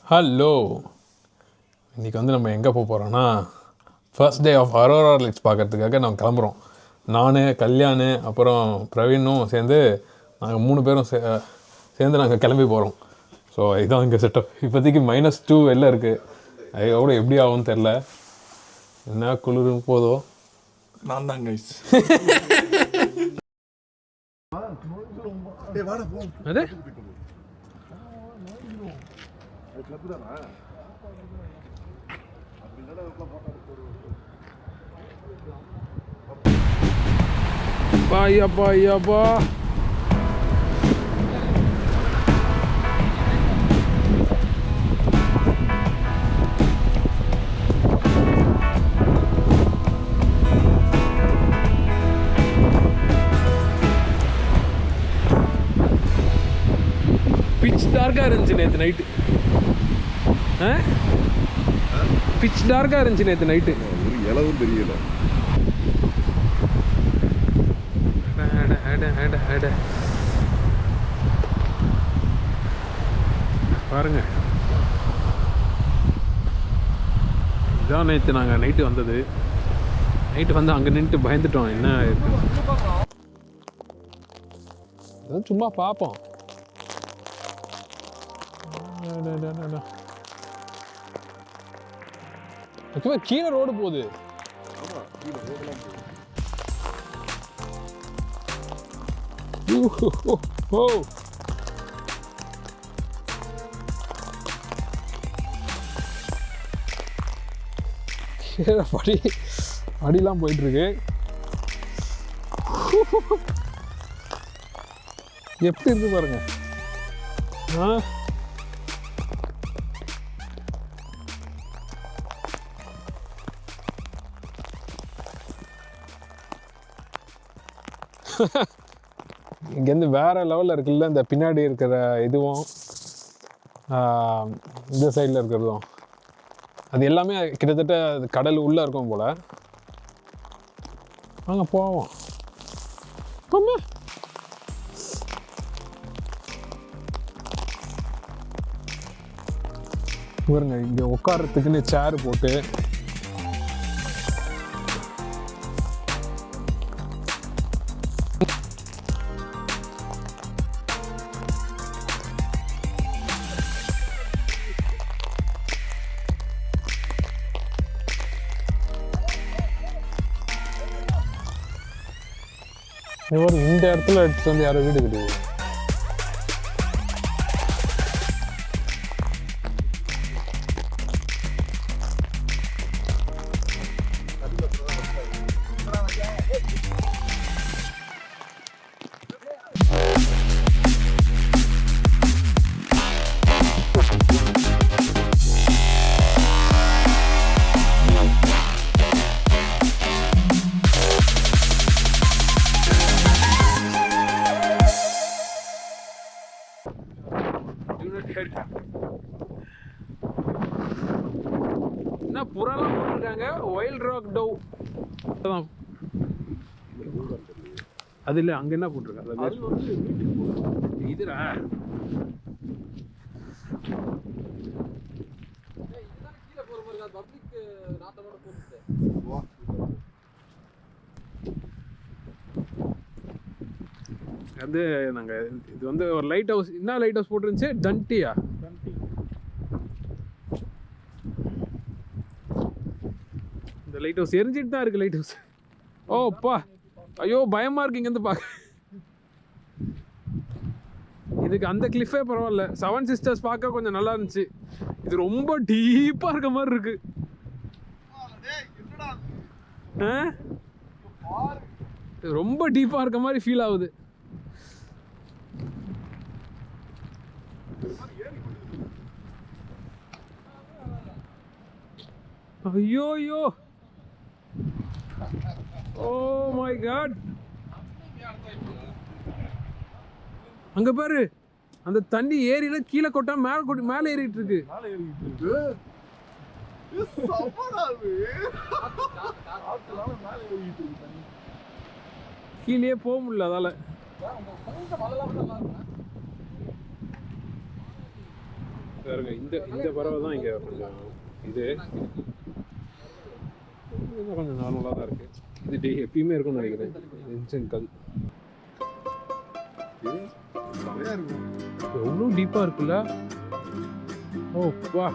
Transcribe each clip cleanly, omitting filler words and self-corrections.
Hello, இன்றைக்கி வந்து நம்ம எங்கே போக போகிறோன்னா first day of aurora lights பார்க்குறதுக்காக நம்ம கிளம்புறோம். நான், கல்யாண், அப்புறம் பிரவீனும் சேர்ந்து நாங்கள் 3 பேரும் சேர்ந்து நாங்கள் கிளம்பி போகிறோம். ஸோ இதுதான் இங்கே செட்டப். இப்போதைக்கு -2 வெளில இருக்குது. அது கூட எப்படி ஆகும்னு தெரில. என்ன குளிரும் போதோ. நான் தான் கைஸ். அது ஐயாப்பா பிச் டார்க்காக இருந்துச்சு நேற்று நைட்டு. பிச் டார்க்காக இருந்துச்சு நேற்று நைட்டு. ஒரு இளவும் தெரியல. பாருங்க, இதான் நேற்று நாங்கள் நைட்டு வந்தது. நைட்டு வந்து அங்கே நின்றுட்டு பயந்துட்டோம். என்ன இருக்கு சும்மா பார்ப்போம். கீழே ரோடு போகுது. படிலாம் போயிட்டு இருக்கு. எப்படி இருக்கு பாருங்க. இங்கேருந்து வேறு லெவலில் இருக்குல்ல. இந்த பின்னாடி இருக்கிற இதுவும் இந்த சைடில் இருக்கிறதும் அது எல்லாமே கிட்டத்தட்ட கடல் உள்ளே இருக்கும் போல். வாங்க போவோம். பாருங்க, இங்கே உட்காரத்துக்குன்னு சேர் போட்டு இந்த இடத்துல எடுத்துட்டு வந்து யாரோ வீடு கிடையாது. என்ன புறாலாம் போட்டிருக்காங்க. ஒயில்ட் ராக் டவ் அது இல்லை. அங்கே என்ன போட்டிருக்காங்க? இதுரா அது நாங்கள் இது வந்து ஒரு லைட் ஹவுஸ். என்ன லைட் ஹவுஸ் போட்டுருந்துச்சு? டன்டியா. இந்த லைட் ஹவுஸ் எரிஞ்சிட்டு தான் இருக்குது. Light house. ஓப்பா, ஐயோ பயமாக இருக்கு இங்கேருந்து பார்க்க. இதுக்கு அந்த கிளிஃபே பரவாயில்ல. 7 சிஸ்டர்ஸ் பார்க்க கொஞ்சம் நல்லா இருந்துச்சு. இது ரொம்ப டீப்பாக இருக்க மாதிரி இருக்கு. ரொம்ப டீப்பாக இருக்க மாதிரி ஃபீல் ஆகுது. ஐயோ, ஓ மை காட். அங்க பாரு, அந்த தண்ணி ஏரியில கீழே கொட்டா மேலே ஏறிட்டு இருக்கு. கீழே போக முடியல அதால. பாருங்க இந்த பறவை தான் இங்கே கொஞ்சம் இது கொஞ்சம் நார்மலாக தான் இருக்குது. இது எப்பயுமே இருக்கும்னு நினைக்கிறேன். இன்சென்கல் எவ்வளோ டீப்பாக இருக்குல்ல. ஓ வா,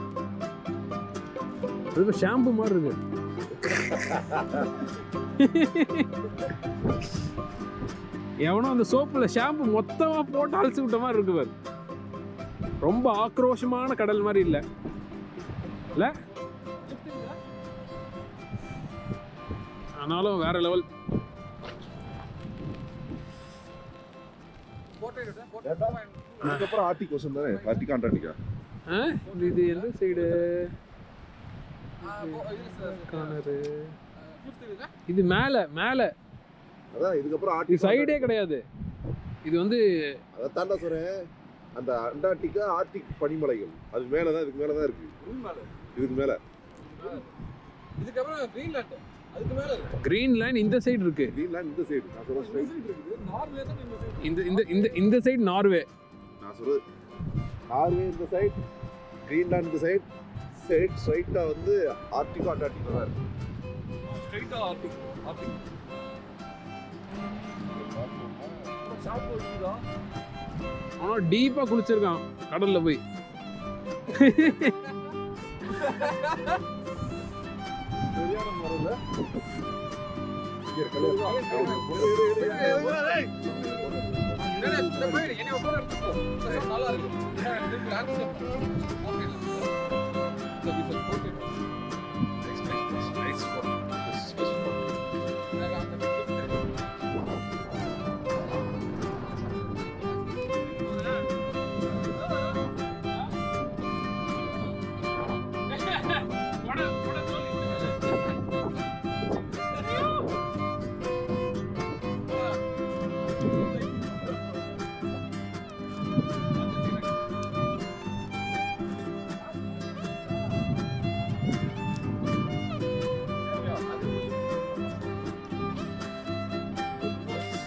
அது ஷாம்பு மாதிரி இருக்கு. எவனோ அந்த சோப்பில் ஷாம்பு மொத்தமாக போட்டு அலசி விட்ட மாதிரி இருக்கு பாரு. ரொம்ப ஆக்ரோஷமான கடல் மாதிரி இல்லை இல்லை, ஆனாலும் வேற லெவல். அதுக்கப்புறம் ஆர்டிக் ஓஷன் தானே, ஆர்டிக் அண்டார்டிகா. இது எந்த சைடு? இது மேலே மேலே, அதான் இதுக்கப்புறம் ஆர்டிக் சைடே கிடையாது. இது வந்து அதை தாண்டா சொல்றேன், அந்த அண்டார்டிகா ஆர்டிக் பனிமலைகள் அது மேலே தான், இதுக்கு மேலே தான் இருக்கு. இதுக்கு மேலே இதுக்கப்புறம் கிரீன்லாண்ட், அதுக்கு மேலே கிரீன்லாண்ட் இந்த சைடு இருக்கு. கிரீன்லாண்ட் இந்த சைடு, நான் சொல்றேன் நார்வே தான் இந்த சைடு. இந்த சைடு நார்வே. நான் சொல்றது நார்வே இந்த சைடு, கிரீன்லாண்ட் இந்த சைடு, ஸ்ட்ரைட்டா வந்து ஆர்டிகா அண்டார்டிகா தான் இருக்கு. ஸ்ட்ரைட்டா ஆர்டிக் ஆர்டிக் சாப்பிட்டு இருக்குதா. ஆனால் டீப்பாக குளிச்சிருக்கான் கடலில் போய். சரியான முறையில் நல்லா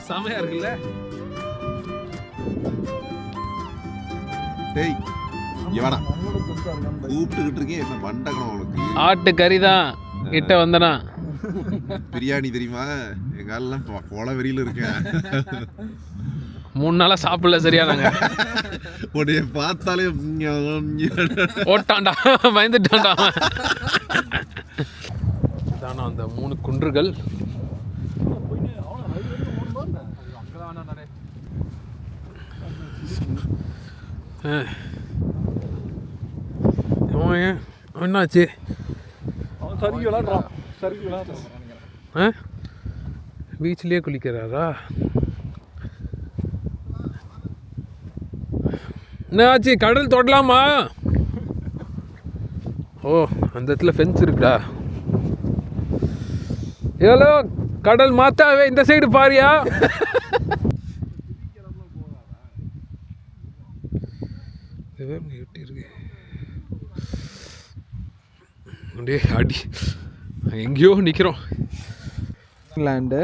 செமையா இருக்குல்ல. டேய் இவனா கூப்பிட்டுக்கிட்டு இருக்கேன், என்ன மண்டகணும் உனக்கு? ஆட்டு கறி தான் கிட்ட வந்தனா. பிரியாணி தெரியுமா? எங்க ஆள்லாம் கொலை வெறியில இருக்கேன். 3 நாளா சாப்பிடல சரியா. நாங்க உடைய பார்த்தாலே ஓட்டாண்டா, பயந்துட்டான்டா. இதானா அந்த 3 குன்றுகள். என்னாச்சு? பீச்லயே குளிக்கிறாரா? என்னாச்சு? கடல் தொடலாமா? ஓ, அந்த இடத்துல ஃபென்ஸ் இருக்குடா. ஏலோ கடல் மாத்தாவே, இந்த சைடு பாரியா. எப்படி இருக்கு அப்படியே அடி, எங்கேயோ நிற்கிறோம். லேண்டு,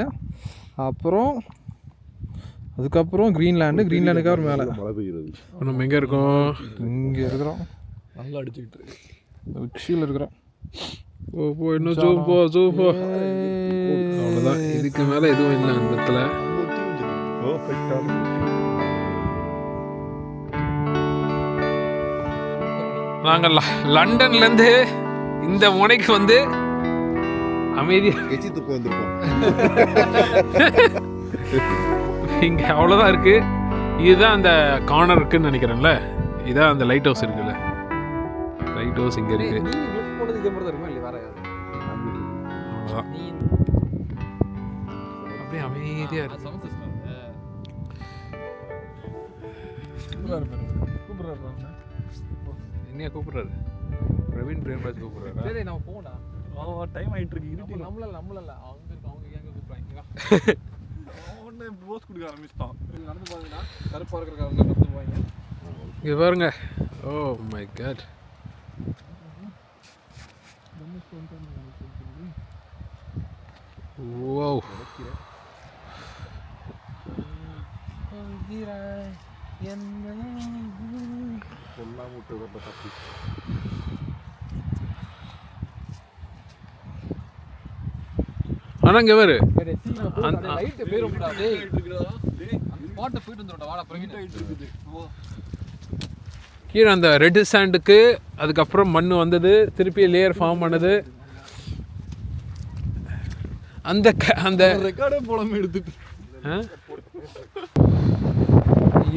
அப்புறம் அதுக்கப்புறம் கிரீன்லாண்டுக்கு அப்புறம் மேலே மழை பெய்யுறது. நம்ம எங்கே இருக்கோம்? இங்கே இருக்கிறோம், நல்லா அடிச்சுக்கிட்டு இருக்கு. உச்சியில் இருக்கிறோம். போ இன்னும் ஜூப்போ அவ்வளோதான், இதுக்கு மேலே எதுவும் இல்லை அந்த இடத்துல. நாங்கள் லண்டன்லேருந்து இந்த முனைக்கு வந்து அமைதியாக எச்சி துப்பு வந்திருக்கோம். இங்கே அவ்வளோதான் இருக்குது. இதுதான் அந்த கார்னர் இருக்குன்னு நினைக்கிறேன்ல. இதான் அந்த லைட் ஹவுஸ் இருக்குல்ல, லைட் ஹவுஸ் இங்கே இருக்குது. அவ்வளோதான், அப்படியே அமைதியாக இருக்கு. என்னையா கூப்பிடுறாரு? பிரவீன் பிரேம்ராஜ் கூப்பிடுறாரு. நம்ம போனா டைம் ஆயிட்டு இருக்கு. நம்மள அவங்க எங்க கூப்பிடுறாங்க. அவனே போஸ் குடிக்க ஆரம்பிச்சிட்டான். நடந்து பாருங்கன்னா கருப்பா இருக்கிறவங்க நடந்து போவாங்க. இங்கே பாருங்க. Oh my God. ஓ சொல்லாம விட்டு வரல தப்பி. ஆனால் இங்கே வேறு லைட்டு பேரும் பாட்டை போயிட்டு வந்துடும் வாடா பிரவீன் இருக்குது. கீழே அந்த ரெட் சாண்டுக்கு அதுக்கப்புறம் மண் வந்தது, திருப்பி லேயர் ஃபார்ம் பண்ணது. அந்த அந்த ரெக்கார்டே போடாமல் எடுத்துட்டு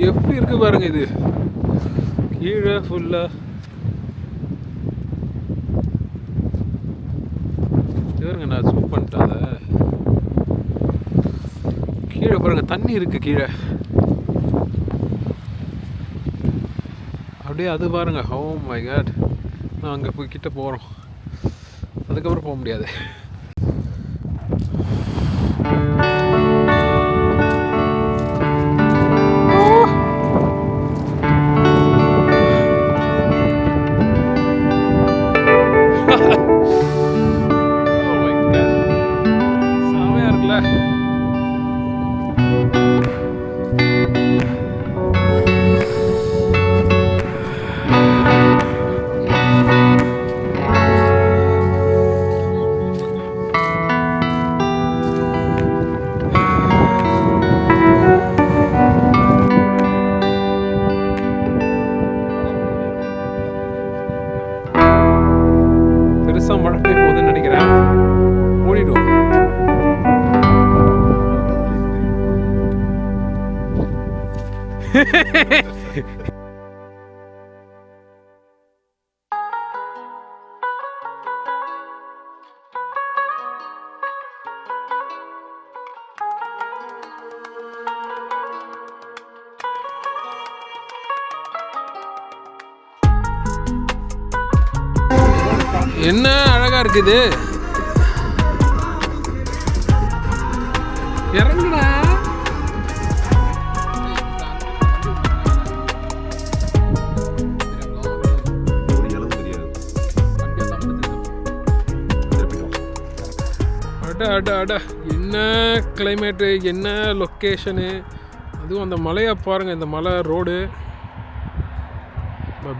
எப்படி இருக்கு பாருங்க. இது கீழே ஃபுல்லாக பாருங்க, நான் ஜூம் பண்ணிட்டேன் அதை. கீழே பாருங்க தண்ணி இருக்கு கீழே அப்படியே. அது பாருங்க, ஓ மை காட். நான் அங்கே போய் கிட்ட போகிறோம், அதுக்கப்புறம் போக முடியாது. செமையா இருக்குல்ல. பெருசா மழை பெய்ய போகுதுன்னு நினைக்கிறேன். ஓடிடும். என்ன அழகா இருக்குது. இறங்குடா. அட அட அட, என்ன கிளைமேட்டு, என்ன லொக்கேஷனு. அதுவும் அந்த மலையை பாருங்க, இந்த மலை ரோடு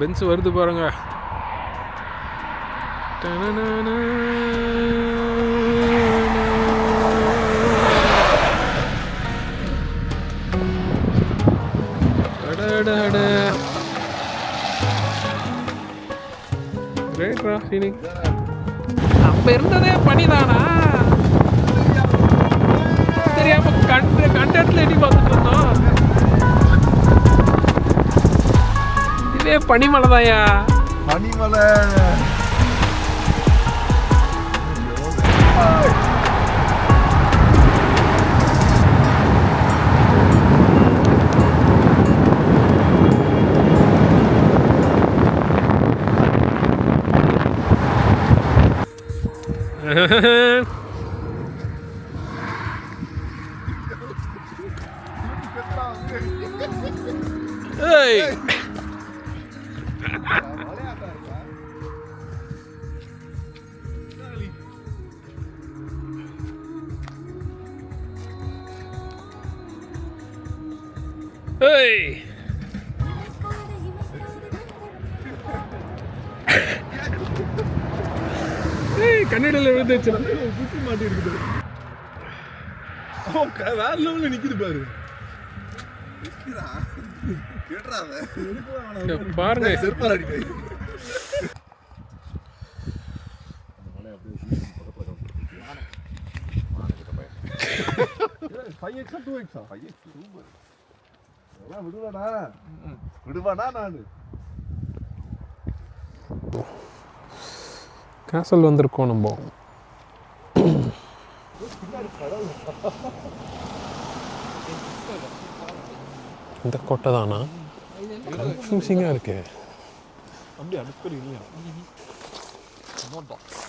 பென்ஸ் வருது பாருங்க. அப்ப இருந்ததே பனிதானா? தெரியாம கண்டத்துல எட்டி பார்த்துட்டு இருந்தோம். இதே பனிமலைதாயா. பனிமலை. Hey! Hey! கன்னடியில் விழுந்துச்சு. சுத்தி மாட்டி இருக்குது. வேற லெவலில் நிக்குது பாரு. பாருங்க செருப்பால் அடிக்க. விடுவானா நான் கேசல் வந்திருக்கோம் நம்ம. இந்த கொட்டை தானா? கன்ஃபியூசிங்காக இருக்கு. அப்படி அடுப்பது இல்லையா? No dogs,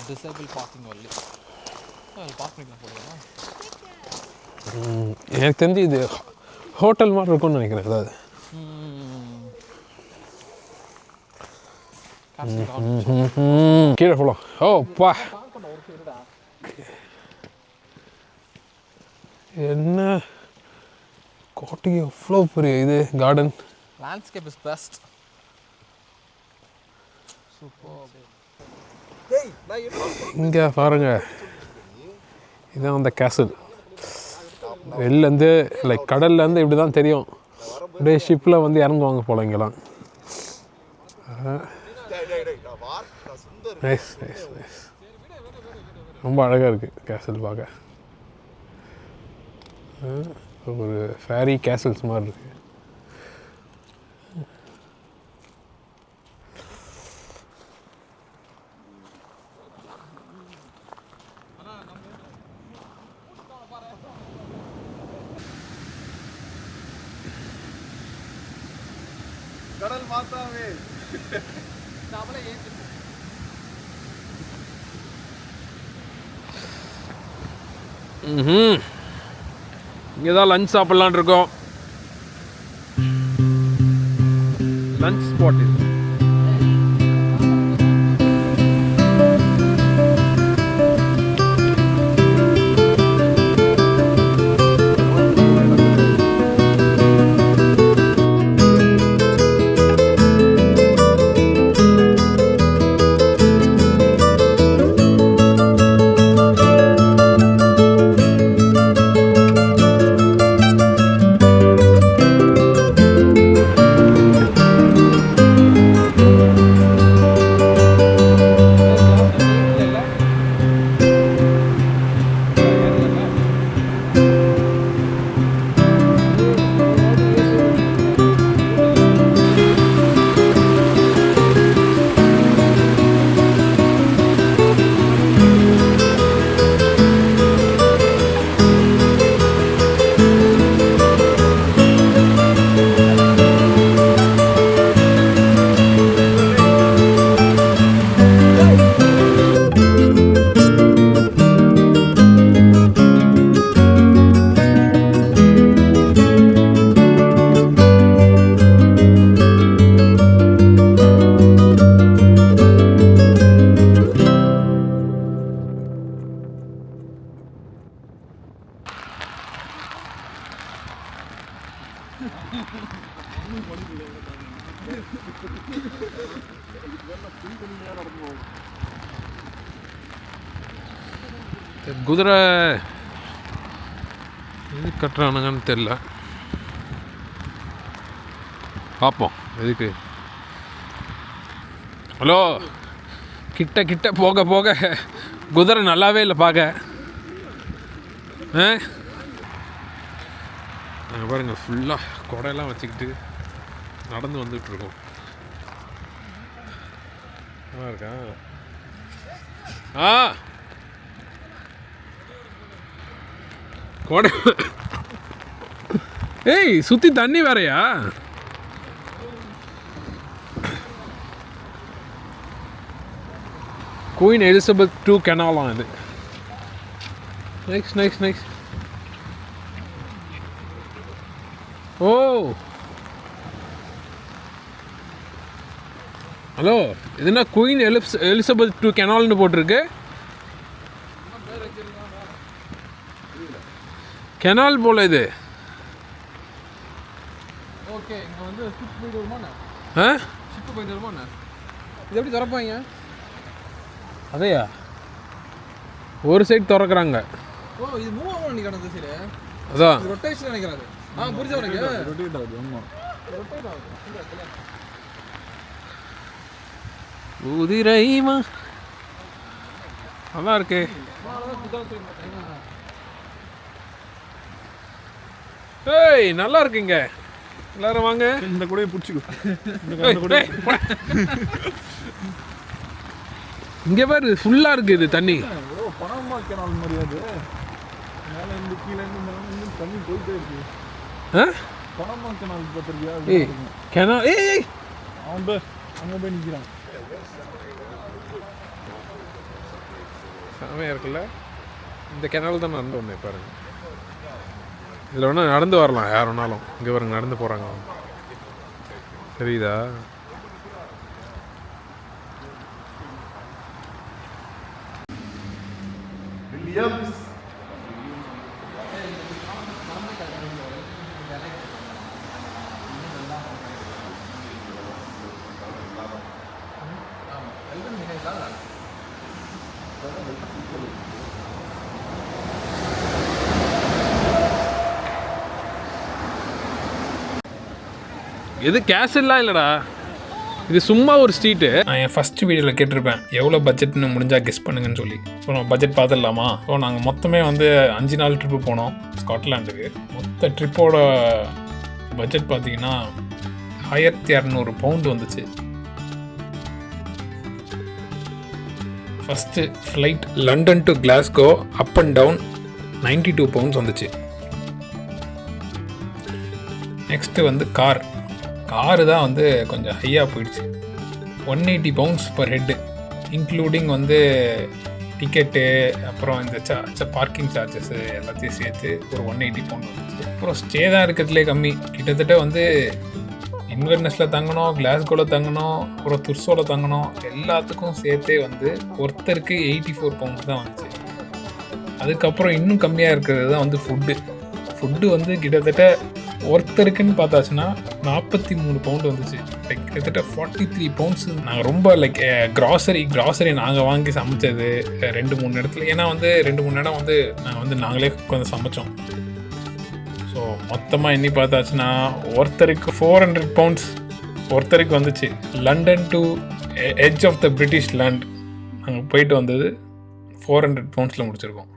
disable parking only. Park பண்ணிக்கலாம் போடுறா. எனக்கு தெரிஞ்சு இது ஹோட்டல் மாதிரி இருக்கும்னு நினைக்கிறேன். அதாவது கீழே போகலாம். ஓ பா, என்ன கோட்டைக்கு எவ்வளோ பெரிய இது கார்டன். Landscape is best. இங்கே பாருங்க, இதுதான் அந்த கேசல். வெளிலேருந்து லைக் கடல்லேருந்து இப்படி தான் தெரியும். அப்படியே ஷிப்பில் வந்து இறங்குவாங்க போல இங்கெல்லாம். Nice nice nice. ரொம்ப அழகாக இருக்குது கேசல் பார்க்க. ஒரு ஃபேரி கேசல்ஸ் மாதிரி இருக்குது. கடல் மாத்தாவே இங்கே தான் லஞ்ச் சாப்பிட்லான் இருக்கோம். லஞ்ச் ஸ்பாட் இது. குதிரை எது கட்டுறானுங்கன்னு தெரில, பார்ப்போம் எதுக்கு. ஹலோ, கிட்ட கிட்ட போக போக குதிரை நல்லாவே இல்லை பார்க்க. பாருங்க, ஃபுல்லாக குடையெல்லாம் வச்சுக்கிட்டு நடந்து வந்துட்டுருக்கோம். நல்லா இருக்கா? கொடை. ஏய், சுற்றி தண்ணி வேறையா? குயின் எலிசபெத் II கெனாலாம் இது. Nice nice nice. Oh, hello, இதுனா குயின் எலிசபெத் II கெனால்னு போட்டிருக்கு. கெனால் போல இது. ஓகே, இங்கே வந்து ஷிப் போயிட்டு வருமாண்ணே? ஷிப்பு போயிட்டு வருமாண்ணே? இது எப்படி திறப்பாங்க? அதையா ஒரு சைடு திறக்கிறாங்க. ஓ, இது மூவ் ஆகும் நீ கடந்த சைடு. அதான் ரொட்டேஷன் நினைக்கிறாரு. புரிஞ்சா உனக்கு? ரொட்டேட் ஆகுது. ஆமாம், ரொட்டேட் ஆகுது. உதிரைமா நல்லா இருக்கு. ஏய், நல்லா இருக்குங்க. எல்லாரும் வாங்க. இந்த கூடயே பிடிச்சிக்கோ. இங்கே பாரு, ஃபுல்லாக இருக்குது இது தண்ணி. பணமா கெனால் மாதிரி அது. மேலே இருந்து கீழே இருந்து தண்ணி போயிட்டே இருக்கு. பணமா கெனால் பார்த்துருக்கியா? ஏய், கெனால். ஏய், அவன் போய் அங்கே போய் நிற்கிறான். செமையாக இருக்குல்ல? இந்த கெனால் தான் நடந்து வந்தேன் பாருங்க. இதில் வேணா நடந்து வரலாம் யார் வேணாலும். இங்கே பாருங்க, நடந்து போகிறாங்க. தெரியுதா? வில்லியம்ஸ் எது கேசல்லாம் இல்லைடா, இது சும்மா ஒரு ஸ்ட்ரீட்டு. நான் என் ஃபஸ்ட்டு வீடியோவில் கேட்டிருப்பேன் எவ்வளோ பட்ஜெட்னு முடிஞ்சால் கெஸ் பண்ணுங்கன்னு சொல்லி. ஸோ நம்ம பட்ஜெட் பார்த்துடலாமா? ஸோ நாங்கள் மொத்தமே வந்து 5 நாள் ட்ரிப்பு போனோம் ஸ்காட்லாண்டுக்கு. மொத்த ட்ரிப்போட பட்ஜெட் பார்த்தீங்கன்னா 1200 பவுண்டு வந்துச்சு. First flight London to Glasgow up and down 92 pounds வந்துச்சு. நெக்ஸ்ட்டு வந்து காரு தான் வந்து கொஞ்சம் ஹையாக போயிடுச்சு. 180 பவுண்ட்ஸ் பர் ஹெட்டு, இன்க்ளூடிங் வந்து டிக்கெட்டு, அப்புறம் இந்த பார்க்கிங் சார்ஜஸ்ஸு எல்லாத்தையும் சேர்த்து ஒரு 180 பவுண்ட் வந்துச்சு. அப்புறம் ஸ்டே தான் இருக்கிறதுலே கம்மி. கிட்டத்தட்ட வந்து இன்வெர்னஸில் தங்கணும், கிளாஸ்கோவில் தங்கணும், அப்புறம் துர்சோவில் தங்கணும், எல்லாத்துக்கும் சேர்த்தே வந்து ஒருத்தருக்கு 84 பவுண்ட்ஸ் தான் வந்துச்சு. அதுக்கப்புறம் இன்னும் கம்மியாக இருக்கிறது தான் வந்து ஃபுட்டு வந்து கிட்டத்தட்ட ஒருத்தருக்குன்னு பார்த்தாச்சுன்னா 43 பவுண்டு வந்துச்சு. லைக் கிட்டத்தட்ட 43 பவுண்ட்ஸ். நாங்கள் ரொம்ப லைக் கிராசரி நாங்கள் வாங்கி சமைச்சது 2-3 இடத்துல. ஏன்னா வந்து 2-3 இடம் வந்து நாங்களே கொஞ்சம் சமைச்சோம். ஸோ மொத்தமாக எண்ணி பார்த்தாச்சுன்னா ஒருத்தருக்கு 400 பவுண்ட்ஸ் ஒருத்தருக்கு வந்துச்சு. London to edge of the British land நாங்கள் போயிட்டு வந்தது 400 பவுண்ட்ஸில் முடிச்சிருக்கோம்.